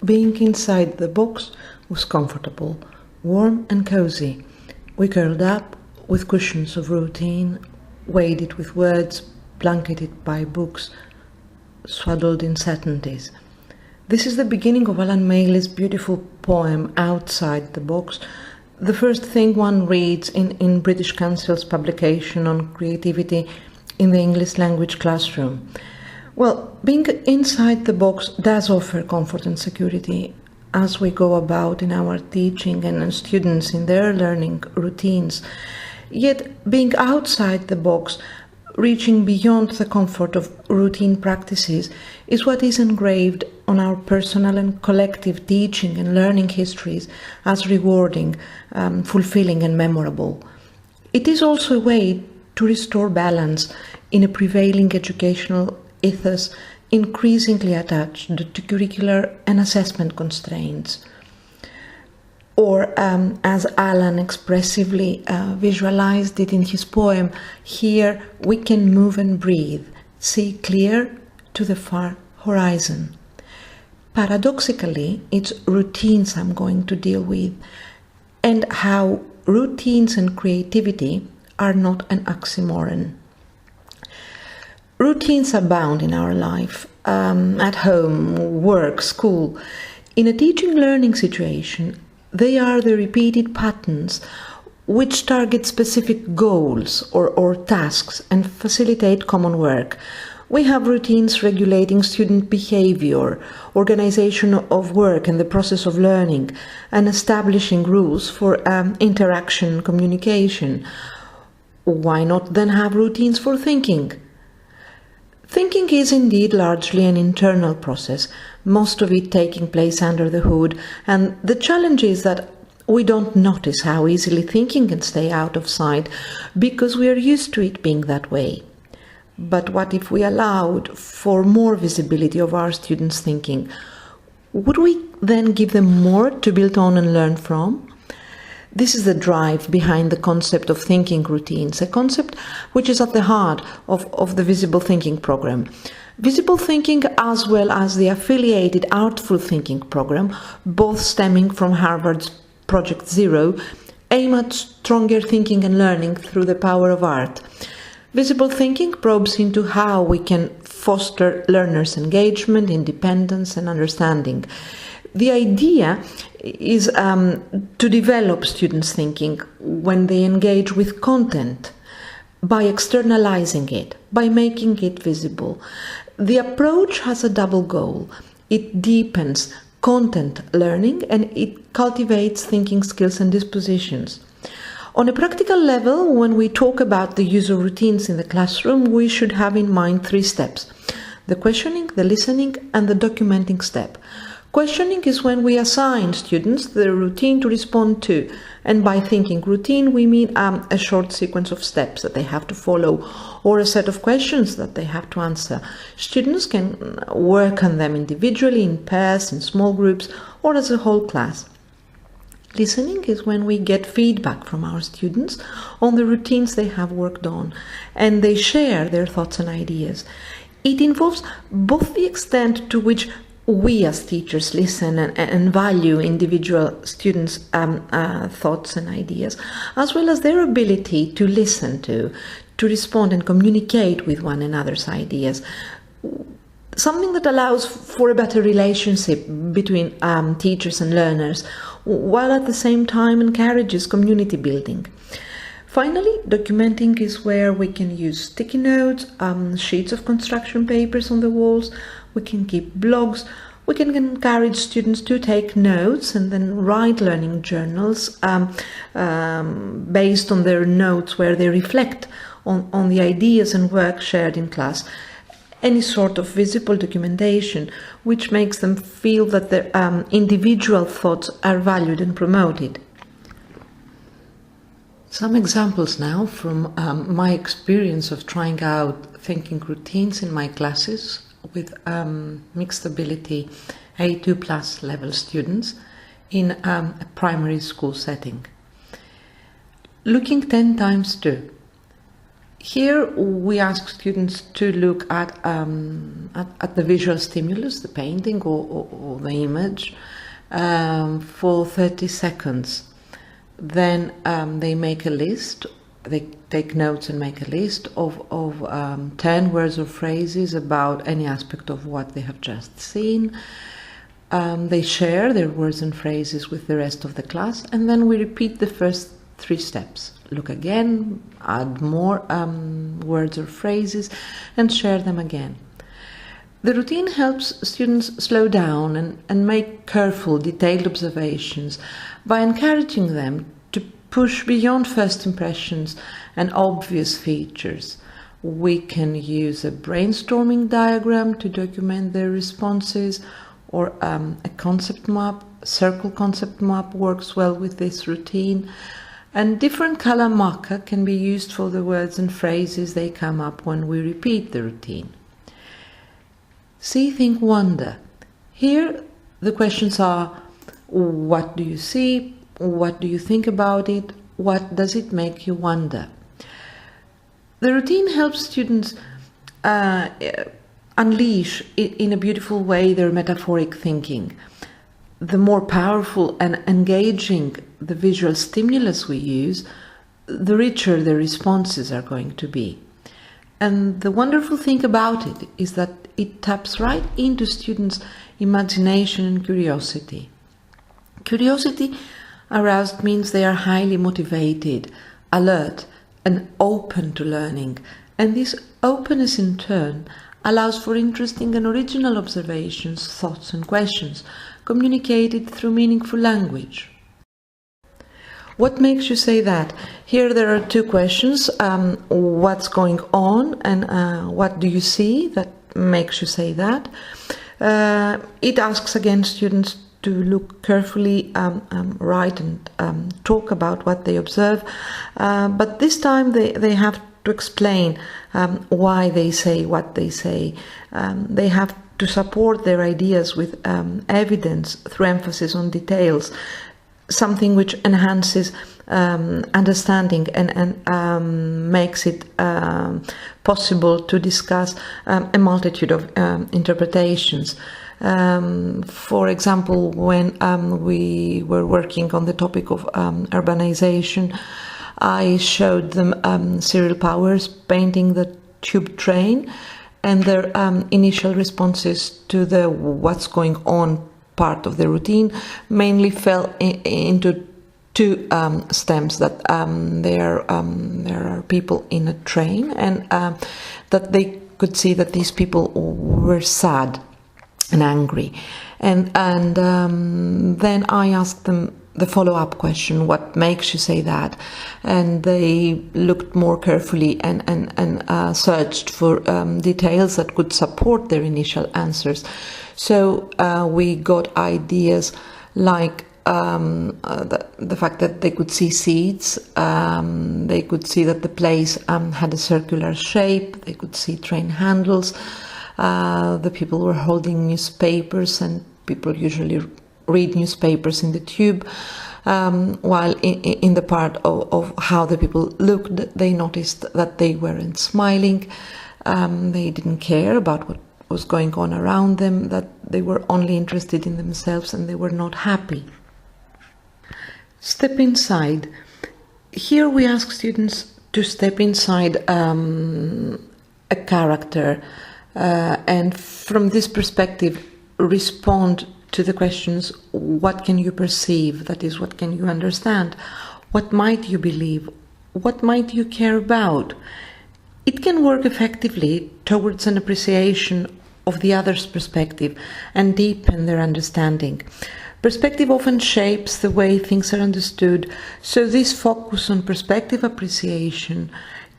Being inside the box was comfortable, warm and cozy. We curled up with cushions of routine, weighted with words, blanketed by books, swaddled in certainties. This is the beginning of Alan Maley's beautiful poem, Outside the Box, the first thing one reads in British Council's publication on creativity in the English language classroom. Well, being inside the box does offer comfort and security as we go about in our teaching and students in their learning routines. Yet, being outside the box, reaching beyond the comfort of routine practices, is what is engraved on our personal and collective teaching and learning histories as rewarding, fulfilling and memorable. It is also a way to restore balance in a prevailing educational ethos increasingly attached to curricular and assessment constraints. Or, as Alan expressively visualized it in his poem, here we can move and breathe, see clear to the far horizon. Paradoxically, it's routines I'm going to deal with, and how routines and creativity are not an oxymoron. Routines abound in our life, at home, work, school. In a teaching-learning situation, they are the repeated patterns which target specific goals or tasks and facilitate common work. We have routines regulating student behavior, organization of work and the process of learning, and establishing rules for interaction and communication. Why not then have routines for thinking? Thinking is indeed largely an internal process, most of it taking place under the hood, and the challenge is that we don't notice how easily thinking can stay out of sight because we are used to it being that way. But what if we allowed for more visibility of our students' thinking? Would we then give them more to build on and learn from? This is the drive behind the concept of thinking routines, a concept which is at the heart of the Visible Thinking program. Visible Thinking, as well as the affiliated Artful Thinking program, both stemming from Harvard's Project Zero, aim at stronger thinking and learning through the power of art. Visible Thinking probes into how we can foster learners' engagement, independence, and understanding. The idea is to develop students' thinking when they engage with content by externalizing it, by making it visible. The approach has a double goal. It deepens content learning and it cultivates thinking skills and dispositions. On a practical level, when we talk about the use of routines in the classroom, we should have in mind 3 steps: the questioning, the listening, and the documenting step. Questioning is when we assign students the routine to respond to, and by thinking routine we mean a short sequence of steps that they have to follow or a set of questions that they have to answer. Students can work on them individually, in pairs, in small groups, or as a whole class. Listening is when we get feedback from our students on the routines they have worked on, and they share their thoughts and ideas. It involves both the extent to which we as teachers listen and value individual students' thoughts and ideas, as well as their ability to listen to respond and communicate with one another's ideas. Something that allows for a better relationship between teachers and learners, while at the same time encourages community building. Finally, documenting is where we can use sticky notes, sheets of construction papers on the walls. We can keep blogs. We can encourage students to take notes and then write learning journals based on their notes, where they reflect on the ideas and work shared in class. Any sort of visible documentation which makes them feel that their individual thoughts are valued and promoted. Some examples now from my experience of trying out thinking routines in my classes with mixed ability A2 plus level students in a primary school setting. Looking 10 times 2. Here we ask students to look at the visual stimulus, the painting or the image, for 30 seconds. Then they make a list, they take notes and make a list of 10 words or phrases about any aspect of what they have just seen. They share their words and phrases with the rest of the class, and then we repeat the first 3 steps. Look again, add more words or phrases, and share them again. The routine helps students slow down and make careful, detailed observations by encouraging them to push beyond first impressions and obvious features. We can use a brainstorming diagram to document their responses, or a concept map. Circle concept map works well with this routine. And different color marker can be used for the words and phrases they come up when we repeat the routine. See, think, wonder. Here the questions are: what do you see? What do you think about it? What does it make you wonder? The routine helps students unleash in a beautiful way their metaphoric thinking. The more powerful and engaging the visual stimulus we use, the richer the responses are going to be. And the wonderful thing about it is that it taps right into students' imagination and curiosity. Curiosity aroused means they are highly motivated, alert, and open to learning. And this openness in turn allows for interesting and original observations, thoughts, and questions, communicated through meaningful language. What makes you say that? Here there are 2 questions. What's going on, and what do you see that makes you say that? It asks again students to look carefully, write and talk about what they observe, but this time they have to explain why they say what they say. They have to support their ideas with evidence through emphasis on details, something which enhances understanding and makes it possible to discuss a multitude of interpretations. For example, when we were working on the topic of urbanization, I showed them Cyril Powers painting the tube train, and their initial responses to the what's going on part of the routine mainly fell into 2 stems, that there are people in a train, and that they could see that these people were sad and angry. And then I asked them the follow-up question: what makes you say that? And they looked more carefully and searched for details that could support their initial answers. So we got ideas like the fact that they could see seeds, they could see that the place had a circular shape, they could see train handles, the people were holding newspapers, and people usually read newspapers in the tube, while in the part of how the people looked, they noticed that they weren't smiling, they didn't care about what was going on around them, that they were only interested in themselves and they were not happy. Step inside. Here we ask students to step inside a character and from this perspective respond to the questions: what can you perceive? That is, what can you understand? What might you believe? What might you care about? It can work effectively towards an appreciation of the other's perspective and deepen their understanding. Perspective often shapes the way things are understood, so this focus on perspective appreciation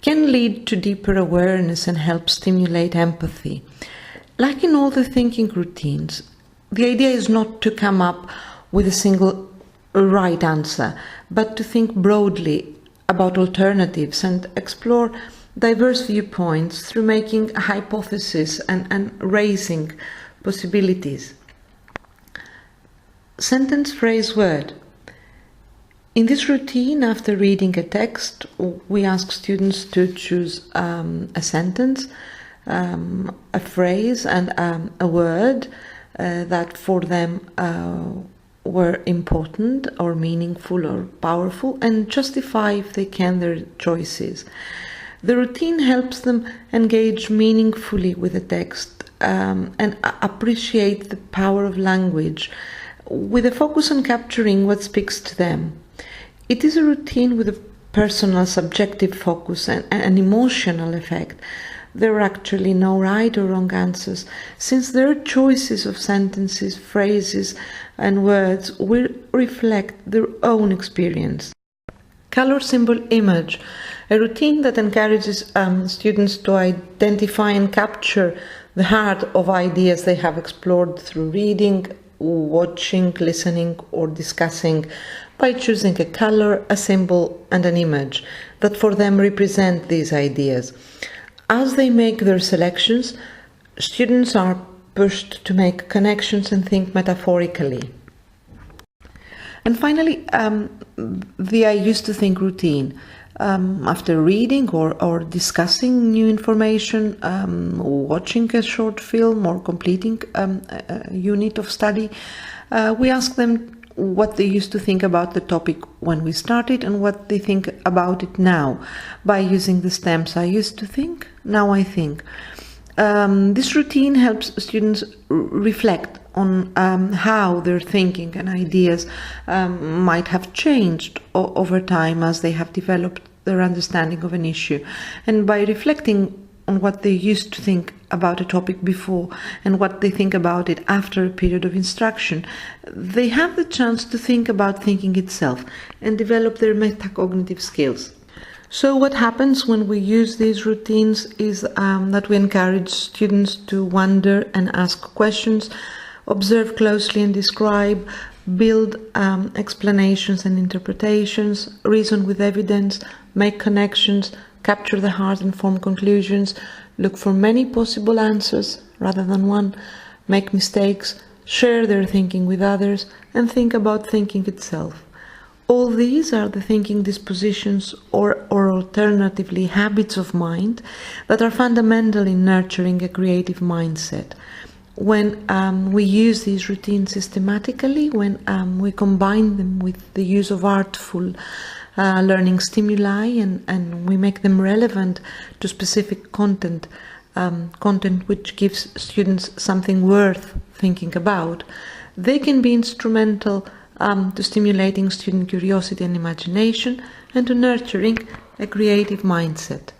can lead to deeper awareness and help stimulate empathy. Like in all the thinking routines, the idea is not to come up with a single right answer, but to think broadly about alternatives and explore diverse viewpoints through making a hypothesis and raising possibilities. Sentence, phrase, word. In this routine, after reading a text, we ask students to choose a sentence, a phrase, and a word that for them were important or meaningful or powerful, and justify, if they can, their choices. The routine helps them engage meaningfully with the text and appreciate the power of language, with a focus on capturing what speaks to them. It is a routine with a personal, subjective focus and an emotional effect. There are actually no right or wrong answers, since their choices of sentences, phrases, and words will reflect their own experience. Color, symbol, image, a routine that encourages students to identify and capture the heart of ideas they have explored through reading, watching, listening, or discussing, by choosing a color, a symbol, and an image that for them represent these ideas. As they make their selections, students are pushed to make connections and think metaphorically. And finally, the I used to think routine. After reading or discussing new information, watching a short film, or completing a unit of study, we ask them what they used to think about the topic when we started and what they think about it now, by using the stems I used to think, now I think. This routine helps students reflect on how their thinking and ideas might have changed over time as they have developed their understanding of an issue. And by reflecting on what they used to think about a topic before and what they think about it after a period of instruction, they have the chance to think about thinking itself and develop their metacognitive skills. So what happens when we use these routines is that we encourage students to wonder and ask questions, observe closely and describe, build explanations and interpretations, reason with evidence, make connections, capture the heart and form conclusions, look for many possible answers rather than one, make mistakes, share their thinking with others, and think about thinking itself. All these are the thinking dispositions or alternatively habits of mind that are fundamental in nurturing a creative mindset. When we use these routines systematically, when we combine them with the use of artful learning stimuli and we make them relevant to specific content which gives students something worth thinking about, they can be instrumental to stimulating student curiosity and imagination and to nurturing a creative mindset.